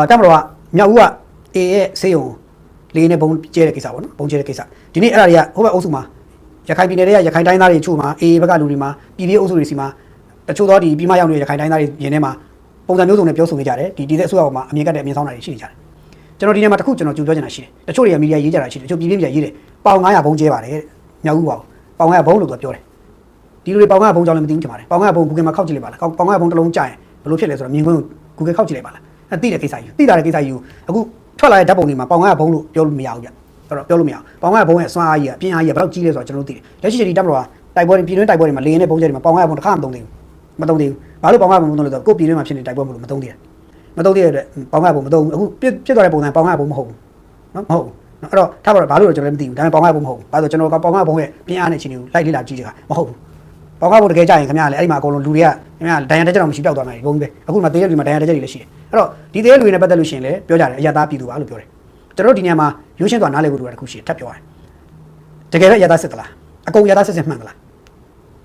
တမတော်ကမြောက်ဦးကအေရဲ့ဆေးရုံလေးနဲ့ဘုံကျဲတဲ့ကိစ္စပေါ့နော်ဘုံကျဲတဲ့ကိစ္စဒီနေ့အဲ့ဒါတွေကဟိုဘက်အုပ်စုမှာရခိုင်ပြည်နယ်တွေကရခိုင်တိုင်းသားတွေချို့မှာအေဘက်ကလူတွေမှာပြည်ပြည်အုပ်စုတွေစီမှာတချို့တော့ဒီပြည်မရောက်နေတဲ့ရခိုင်တိုင်းသားတွေရင်းထဲမှာပုံစံမျိုးစုံနဲ့ပြောဆိုနေကြတယ်ဒီတဲ့အစိုးရမှာအမြင်ကတဲ့အမြင်ဆောင်တာတွေရှိနေကြတယ်ကျွန်တော်ဒီနေ့မှာတစ်ခုကျွန်တော်ကြိုပြောချင်တာရှိတယ်တချို့တွေကမီဒီယာရေးကြတာရှိတယ်တချို့ပြည်ပြည်ရေးတယ်ပေါင်900ဘုံကျဲပါတယ်မြောက်ဦးပေါ့ပေါင်900ဘုံလို့သူပြောတယ်ဒီလူတွေပေါင်900ဘုံကြောင်းလည်းမသိဘူးထင်ပါတယ်ပေါင်900ဘုံ Google မှာခောက်ကြည့်လိုက်ပါလားပေါင်900ဘုံတစ်လုံးကြာရင်ဘယ်လိုဖြစ်လဲဆိုတော့မြင်ကွင်း Google ခောက်ကြည့်လိုက်ပါလားသိတဲ့ကိစ္စယူသိတာတဲ့ကိစ္စယူအခုထွက်လာတဲ့ဓာတ်ပုံတွေမှာပေါင်900ဘုံလို့ပြောလို့မရဘူးဗျအဲ့တော့ပြောလို့မရဘူးပေါင်900ဘုံရဲ့စွမ်းအားကြီးအပြင်အားကြီးဘယ်တော့ကြီးလဲဆိုတော့ကျွန်တော်တို့သိတယ်လက်ရှိချိန်ဒီတပ်မတော်ကတိုက်ပွဲတွေပြည်တွင်းတိုက်ပွဲတွေမှာလေရင်နဲ့ဘုံကျဲတွေမှာပေါင်900ဘုံတစ်ခါမသုံးသေးဘူးမသုံးသေးဘူးဘာလို့ပေါင်900ဘုံမသုံးလဲဆိုတော့ကိုပြည်တွင်းမှာဖြစ်နေတိုက်ပွဲမလို့မသုံးသေးတယ်မသုံးသေးတဲ့ပေါင်900ဘုံမသုံးဘူးအခုဖြစ်သွားတဲ့ပုံစံပေါင်900ဘုံမဟုတ်ဘူးနော်မဟုတ်ဘူးအဲ့တော့ထားပါတော့ဘာလို့ကျွန်တော်လည်းမသိဘူးဒါပေမဲ့ပေါင်900ဘုံမဟုတ်ဘူးဘာလို့ကျွန်တော်ကပေါင်900ဘုံရဲ့ပြင်အားနဲ့ချင်းတွေကိုလိုက်လေ့လာကြည့်ကြတာမဟုတ်ဘူးပေါင်900ဘုံတကယ်ကြရင်ခင်ဗျားလည်းအဲ့ဒီမှာအကုန်လုံးလူတွေကခင်ဗျားဒဏ်ရာတက်ကြတော့မရှိပြောက်သွားနိုင်ဘူးဘုံကြီးပဲအခုမှတေးတဲ့လူမှာဒဏ်ရာတက်ကြတွေလည်းရှိတယ်အဲ့တော့ဒီတေးလူတွေနဲ့ပတ်သက်လို့ရှိရင်လည်းပြောကြတယ်အရသာပြည်သူပါလို့ပြောတယ်ကျွန်တော်တို့ဒီနေရာမှာရိုးရှင်းစွာနားလည်ဖို့လိုတာတစ်ခုရှိတယ်ထပ်ပြောရတယ်တကယ်ပဲအရသာစစ်သလားအကုန်အရသာစစ်စစ်မှန်သလ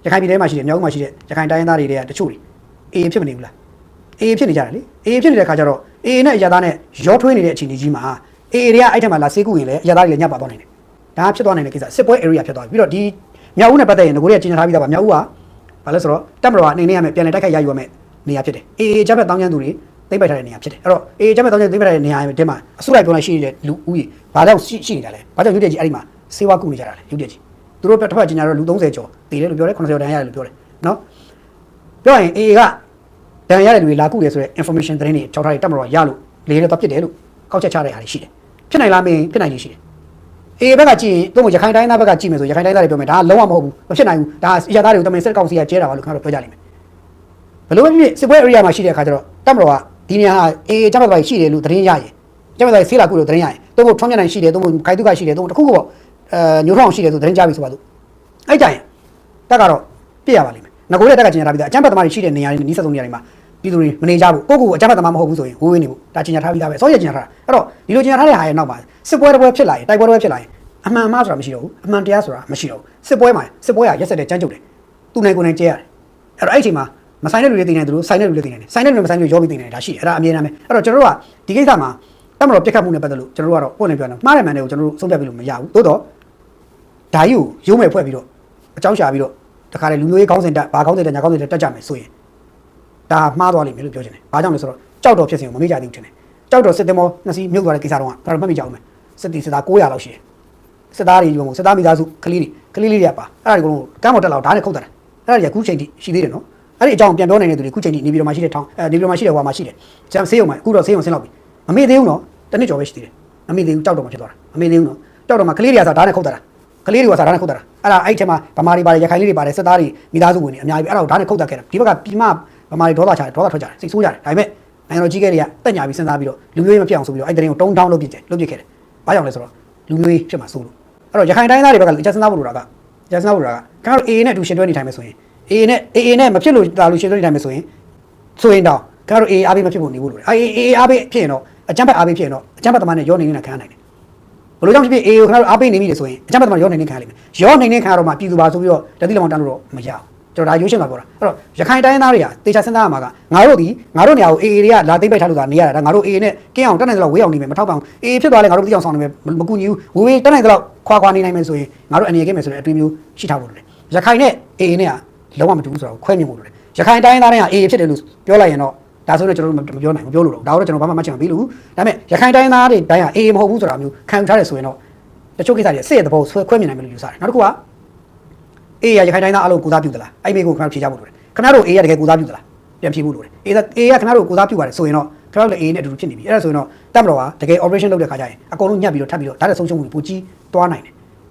ားရခိုင်ပြည်ထဲမှာရှိတယ်မြောက်ဦးမှာရှိတယ်ရခိုင်တိုင်းရင်းသားတွေတချို့တွေအေးဖြစ်မနေဘူးလားအေးဖြစ်နေကြတယ်လေအေးဖြစ်နေတဲ့ခါကျတော့အေးနဲ့အရသာနဲ့ရောထွေးနေတဲ့အခြေအနေကြီးမှာအေးတွေကအဲ့ထက်မှလာဆေးကုရင်လည်းအရသာတွေလည်းညပ်ပါသွားနိုင်တယ်ဒါဖြစ်သွားနိုင်တဲ့ကိစ္စစစ်ပွဲ area ဖြစ်သွားပြီပြီးတော့ဒီမြောက်ဦးနဲ့ပတ်သက်ရင်ငကိုတွေကကျင်းထားပြီးသားပါမြောက်ဦးကဘာလဲဆိုတော့တပ်မတော်ကနေနေရမယ်ပြန်လည်တိုက်ခိုက်ရယူရမယ်နေရာဖြစ်တယ်အေးဂျပ်ဘက်တောင်းကျမ်းသူတွေသိမ့်ပိုက်ထားတဲ့နေရာဖြစ်တယ်အဲ့တော့အေးဂျပ်ဘက်တောင်းကျမ်းသိမ့်ပိုက်ထားတဲ့နေရာထဲမှာအစုလိုက်ပြောလိုက်ရှိနေတဲ့လူဦးရေဘာကြောင့်ရှိနေတာလဲဘာကြောင့်ရုပ်တရက်ကြီးအဲ့ဒီမှာစေဝါကုနေကြတာလဲရုပ်တရက်ကြီးသူတို့တစ်ဖက်ကျင်ညာတော့လူ30ကျော်တည်တယ်လို့ပြောတယ်90ကျော်တန်ရတယ်လို့ပြောတယ်နော်ပြောရင်အေးကတန်ရတဲ့လူတွေလာကုတယ်ဆိုတဲ့ information သတင်းတွေချောက်ထားတဲ့တပ်မတော်ရလို့လေတော့ပြစ်တယ်လို့ကောက်ချက်ချတဲ့ဟာတွေရှိတယ်ဖြစ်နိုင်လားမင်းဖြစ်နိုင်ကြီးရှိတယ်အေးဘက်ကကြည့်ရင်တို့ရခိုင်တိုင်းသားဘက်ကကြည့်မယ်ဆိုရခိုင်တိုင်းသားတွေပြောမယ်ဒါကလုံးဝမဟုတ်ဘူးမဖြစ်နိုင်ဘူးဒါအရာသားတွေကိုတမင်စစ်ကောင်စီကကျဲတာပါလို့ခင်ဗျားတို့ပြောကြလိမ့်မယ်ဘယ်လိုဖြစ်စစ်ပွဲ area မှာရှိတဲ့အခါကျတော့တပ်မတော်ကဒီနေရာဟာအေးကျမတော်ရှိတယ်လို့သတင်းရရင်ကျမတော်ဆေးလာကုလို့သတင်းရရင်တို့ဘုံထွန်းမြတ်နိုင်ရှိတယ်တို့ဘုံခိုင်တုကရှိတယ်တို့တခုခုပေါ့ညိုထောင်ရှိတယ်ဆိုသတင်းကြပြီဆိုပါလို့အဲ့ကြရင်တက်ကတော့ပြည့်ရပါလိမ့်မယ်ငကိုတဲ့တက်ကကျင်ရတာပြီးသားအကျမ်းပတ်သမားတွေရှိတဲ့နေရာတွေနီးစပ်ဆုံးနေရာတွေမှာပြည်သူတွေမနေကြဘူးကိုကအကျမ်းပတ်သမားမဟုတ်ဘူးဆိုရင်ဝေးဝေးနေဘူးဒါကျင်ရထားပြီးသားပဲစောရကျင်ရထားတာအဲ့တော့ဒီလိုကျင်ရထားတဲ့ဟာရဲ့နောက်မှာစစ်ပွဲတစ်ပွဲဖြစ်လာရင်တိုက်ပွဲတစ်ပွဲဖြစ်လာရင်အမှန်မှားဆိုတာမရှိတော့ဘူးအမှန်တရားဆိုတာမရှိတော့ဘူးစစ်ပွဲမှာစစ်ပွဲကရက်ဆက်တဲ့ကြမ်းကြုတ်တယ်သူနိုင်ကိုယ်နိုင်ကျဲရတယ်အဲ့တော့အဲ့အချိန်မှာမဆိုင်တဲ့လူတွေတင်နေတယ်သူတို့ဆိုင်တဲ့လူတွေတင်နေတယ်ဆိုင်တဲ့လူတွေမဆိုင်တဲ့လူရောပြီးတင်နေတယ်ဒါရှိတယ်အဲ့ဒါအမြဲတမ်းပဲအဲ့တော့ကျွန်တော်တို့ကဒီကိစ္စမှာတက်မတော်ပြက်ခတ်မှုနဲ့ပတ်သက်လို့ကျွန်တော်တို့ကတော့ပုံနေပြောတယ်မှားတယ်မှန်တယ်ကိုကျွန်တော်တို့ဆုံးဖြတ်ပြီးလို့မရဘူးသို့တော့ဓာကြီးကိုရုံးမဲ့ဖွဲ့ပြီးတော့အကြောင်းရှာပြီးတော့တခါလေလူမျိုးရေးခေါင်းစဉ်တက်ဘာခေါင်းစဉ်တက်ညာခေါင်းစဉ်တက်ကြမယ်ဆိုရင်ဒါမှားသွားလိမ့်မယ်လို့ပြောချင်တယ်ဘာကြောင့်လဲဆိုတော့ကြောက်တော်ဖြစ်စဉ်ကိုမမေ့ကြသေးဘူးထင်တယ်ကြောက်တော်စစ်သင်္ဘောနှစ်စီးမြုပ်သွားတဲ့ကိစ္စတော့ကတော့မှတ်မိကြအောင်မယ်စစ်တီစစ်သား900လောက်ရှိတယ်စစ်သားတွေဒီကောင်စစ်သားမိသားစုကလေးတွေကပါအဲ့ဒါတွေကကမ်းပေါ်တက်လာဓာတ်နဲ့ခုတ်တာအဲ့ဒါတွေကခုချိန်ထိရှိသေးတယ်နော်အဲ့ဒီအကြောင်းပြန်ပြောနိုင်တဲ့သူတွေခုချိန်ထိနေပြည်တော်မှာရှိတဲ့ထောင်နေပြည်တော်မှာရှိတဲ့ဟွာမှာရှိတယ်ကျန်ဆေးရုံမှာအခုတော့ဆေးရုံဆင်းလောက်ပြီမမေ့သေးဘူးနော်တနစ်ကျော်ပဲရှိသေးတယ်မမေ့သေးဘူးကြောက်တော်မှာဖြစ်သွားတာမမေ့သေးဘူးနော်ကြောက်တော်မှာကလေးတွေကစားဓာတ်နဲ့ခုတ်တာကလေးတွေကစားဓာတ်နဲ့ခုတ်တာအဲ့ဒါအဲ့ထဲမှာဗမာတွေပါတယ်ရခိုင်လေးတွေပါတယ်စစ်သားတွေမိသားစုဝင်တွေအများကြီးပဲအဲ့ဒါကိုဓာတ်နဲ့ခုတ်တာခဲ့တာဒီဘက်ကပြည်မဗမာတွေဒေါသထွက်ကြတယ်စိတ်ဆိုးကြတယ်ဒါပေမဲ့နိုင်ငံတော်ကြီးကဲတွေကတက်ညာပြီးစဉ်းစားပြီးတော့လူမျိုးရေးမဖြစ်အောင်ဆိုပြီးတော့အဲ့တဲ့ရင်ကိုတုံးတောင်းလုပ်ပစ်ခဲ့တယ်ဘာကြောင့်လဲဆိုတော့လူမျိုးရေးဖြစ်မှာစိုးလို့အဲ့တော့ရခိုင်တိုင်းသားတွေဘက်ကကြာစဉ်းစားဖို့လိုတာကခင်ဗျားတို့ AA နဲ့အတူရှင်တွဲနေထိုင်မယ်ဆိုရင် AA နဲ့မဖြစ်လို့ဒါလူရှင်တွဲနေထိုင်မယ်ဆိုရင်တော့ခင်ဗျားတို့ AA အားပေးမဖြစ်ဖို့နေဖို့လိုတယ် AA အားပေးဖြစ်ရင်တော့အကြမ်းဖက်အားပေးဖြစ်ရင်တော့အကြမ်းဖက်သမားနဲ့ရောနေနေတာခံရနိုင်တယ်ဘယ်လိုကြောင့်ဖြစ် AA ကိုခင်ဗျားတို့အားပေးနေပြီလေဆိုရင်အကြမ်းဖက်သမားရောနေနေခံရလိမ့်မယ်ရောနေနေခံရတော့မှပြည်သူပါဆိုပြီးတော့တတိလမောင်တန်းလို့တော့မရဘူးကျွန်တော်ဒါရိုးရှင်းတာပြောတာအဲ့တော့ရခိုင်တိုင်းသားတွေကတေချာစဉ်းစားရမှာကငါတို့နေရာကို AA တွေကလာသိမ့်ပိုက်ထားလို့သာနေရတာဒါငါတို့ AA နဲ့ကင်းအောင်တက်နိုင်သလောက်ဝေးအောင်နေမယ်မထောက်ပံ့ AA ဖြစ်သွားလဲငါတို့သိအောင်ဆောင်နေမယ်မကူညီဘူးဝေးတက်နိုင်သလောက်ခွာနေနိုင်မယ်ဆိုရင်ငါတို့အနေနဲ့ကဲမယ်ဆိုတဲ့အတွေ့မျိုးရှိထားဖို့လိုတယ်ရခိုင်နဲ့ AA နဲ့ကလုံးဝမတူဘူးဆိုတော့ခွဲမြင်ဖို့လိုတယ်ရခိုင်တိုင်းသားတွေက AA ဖြစ်တယ်လို့ပြောလိုက်ရင်တော့ဒါဆိုတော့ကျွန်တော်တို့မပြောနိုင်ဘူးပြောလို့တော့ဒါတော့ကျွန်တော်ဘာမှမချင်ဘူးလို့ဒါပေမဲ့ရခိုင်တိုင်းသားတွေတိုင်းက AA မဟုတ်ဘူးဆိုတာမျိုးခံယူထားတယ်ဆိုရင်တော့တချို့ကိစ္စတွေစစ်ရဲ့သဘောခွဲမြင်နိုင်မယ်လို့ယူဆတယ်နောက်တစ်ခုက AA ရခိုင်တိုင်းသားအလုံးကိုစားပြုသလားအဲ့မေးကိုခင်ဗျားဖြေချဖို့လိုတယ်ခင်ဗျားတို့ AA ရတကယ်ကိုစားပြုသလားပြန်ဖြေဖို့လိုတယ် AA ကခင်ဗျားတို့ကိုစားပြုပါတယ်ဆိုရင်တော့ခင်ဗျားတို့လည်း AA နဲ့အတူတူဖြစ်နေပြီအဲ့ဒါဆိုရင်တော့တပ်မတော်ကတကယ် operation လုပ်တဲ့ခါကျရင်အကုန်လုံးညှက်ပြီးတော့ထပ်ပြီးတော့ဒါနဲ့ဆုံးရှုံးမှုပိုကြီးသွားနိုင်တယ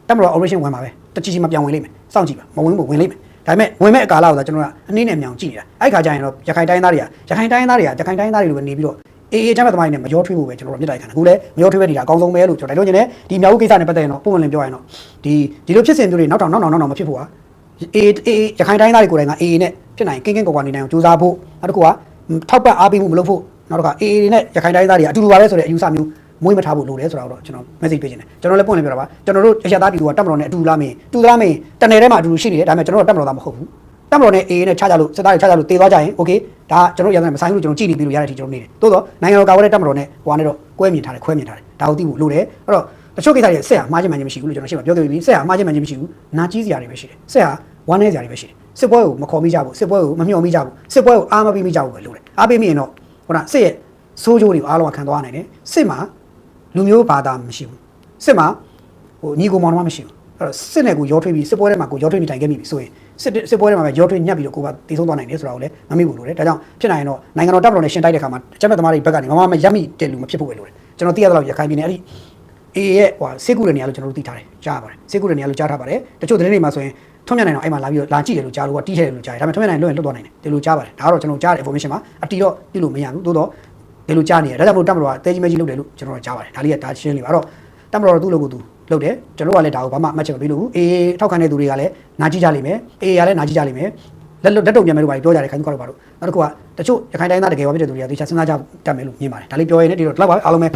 ်တပ်မတော် operation ဝင်ပါပဲတချီမပြောင်းဝင်လိမ့်မယ်စောင့်ကြည့်ပါမဝင်ဘူးဝင်လိမ့်မယ်ဒါပေမဲ့ဝင်မဲ့အကာလကိုသာကျွန်တော်ကအနည်းနဲ့မြောင်ကြည့်နေတာအဲ့ခါကျရင်တော့ရခိုင်တိုင်းသားတွေလိုပဲနေပြီးတော့ AA ချမ်းသမားတွေနဲ့မရောထွေးဖို့ပဲကျွန်တော်တို့မြစ်တိုက်ခံတယ်အခုလည်းမရောထွေးပဲနေတာအကောင်းဆုံးပဲလို့ကျွန်တော်တိုက်လို့ညနေဒီမြောက်ဦးကိစ္စနဲ့ပတ်သက်ရင်တော့ပုံမှန်လင်းပြောရရင်တော့ဒီလိုဖြစ်စဉ်မျိုးတွေနောက်မဖြစ်ဖို့ဟာ AA ရခိုင်တိုင်းသားတွေကိုယ်တိုင်က AA နဲ့ဖြစ်နိုင်ကင်းကွာနေနိုင်အောင်ကြိုးစားဖို့နောက်တစ်ခုကထောက်ပံ့အားပေးမှုမလုပ်ဖို့နောက်တစ်ခါ AA နဲ့ရခိုင်တိုင်းသားတွေအတူတူပါပဲဆိုတဲ့အယူဆမျိုးမွေးမထားဖို့လိုတယ်ဆိုတာတော့ကျွန်တော် message ပေးချင်တယ်ကျွန်တော်လည်းပုံလင်းပြောတာပါကျွန်တော်တို့အရသားပြည်သူကတပ်မတော်နဲ့အတူလားမင်းတူလားမင်းတနယ်ထဲမှာအတူတူရှိနေတယ်ဒါပေမဲ့ကျွန်တော်တို့တပ်မတော်သားမဟုတ်ဘူး တက်မတော်နဲ့ AA နဲ့ချကြလို့စစ်သားတွေချကြလို့တေသွားကြရင် okay ဒါကျွန်တော်ရတဲ့မဆိုင်ဘူးကျွန်တော်ကြည့်နေပြီလို့ရတဲ့အထိကျွန်တော်နေတယ်တိုးတော့နိုင်ငံတော်ကာကွယ်တဲ့တက်မတော်နဲ့ဟိုကနေတော့ကွဲမြင်ထားတယ်ခွဲမြင်ထားတယ်ဒါကိုသိဖို့လိုတယ်အဲ့တော့တချို့ကိစ္စတွေဆက်ဟာမှားခြင်းမှန်ခြင်းမရှိဘူးလို့ကျွန်တော်ရှင်းပြပြောခဲ့ပြီးဆက်ဟာမှားခြင်းမှန်ခြင်းမရှိဘူးနာကြီးစရာတွေပဲရှိတယ်ဆက်ဟာဝမ်းနည်းစရာတွေပဲရှိတယ်စစ်ပွဲကိုမခေါ်မိကြဘူးစစ်ပွဲကိုမမျှော်မိကြဘူးစစ်ပွဲကိုအားမပေးမိကြဘူးပဲလို့တယ်အားပေးမိရင်တော့ဟိုကစစ်ရဲ့စိုးကြိုးတွေကိုအားလုံးခံသွားနိုင်တယ်စစ်မှာလူမျိုးဘာသာမရှိဘူးစစ်မှာဟိုညီကိုမောင်နှမမရှိဘူးအဲ့တော့စစ်နဲ့ကိုရောထွေးပြီးစစ်ပွဲထဲမှာကိုရောထွေးနေထိုင်ခဲ့မိပြီဆိုရင်စစ်ပွဲထဲမှာပဲရောထွေးညှက်ပြီးတော့ကိုကတည်ဆုံးသွားနိုင်တယ်ဆိုတာကိုလည်းမမေ့ဘူးလို့တယ်ဒါကြောင့်ဖြစ်နိုင်ရင်တော့နိုင်ငံတော်တပ်မတော်နဲ့ရှင်တိုက်တဲ့ခါမှာကျက်မဲ့သမားတွေဘက်ကနေမမရက်မိတဲ့လူမဖြစ်ဖို့ပဲလို့တယ်ကျွန်တော်သိရသလောက်ရခိုင်ပြည်နယ်အဲ့ဒီအေးရဲ့ဟိုစေကူတဲ့နေရာလို့ကျွန်တော်တို့သိထားတယ်ကြားပါတယ်စေကူတဲ့နေရာလို့ကြားထားပါတယ်တချို့သတင်းတွေမှာဆိုရင်ထွန်းမြတ်နိုင်တော့အဲ့မှာလာပြီးတော့လာကြည့်တယ်လို့ကြားလို့ကတီးခဲ့တယ်လို့ကြားတယ်ဒါပေမဲ့ထွန်းမြတ်နိုင်လွတ်ရင်လွတ်သွားနိုင်တယ်ဒီလိုကြားပါတယ်ဒါကတော့ကျွန်တော်ကြားတဲ့ information မှာအတီတော့ပြုလို့မရဘူးသို့တော့ဒီလိုကြားနေတယ်ဒါကြောင့်မို့တပ်မတော်ကတဲကြီးမဲကြီးလုပ်တယ်လို့ကျွန်တော်တို့ကြားပါတယ်ဒါလေးကဒါရှင်းနေပါတော့တပ်မတော်သူ့လိုကိုသူလုပ်တယ်ကျွန်တော်ကလည်းဒါကိုဘာမှအမှတ်ချက်မပေးလို့ဘူးအေးထောက်ခံတဲ့သူတွေကလည်းနာကြည့်ကြလိမ့်မယ်အေးရလည်းနာကြည့်ကြလိမ့်မယ်လက်တုံပြန်မယ်လို့ပြောကြတယ်ခိုင်သူကတော့ပါတော့နောက်တစ်ခုကတချို့ရခိုင်တိုင်းသားတကယ်ပါဖြစ်တဲ့သူတွေကသေချာစဉ်းစားကြတတ်မယ်လို့မြင်ပါတယ်ဒါလေးပြောရရင်ဒီတော့လောက်ပါအားလုံးပဲ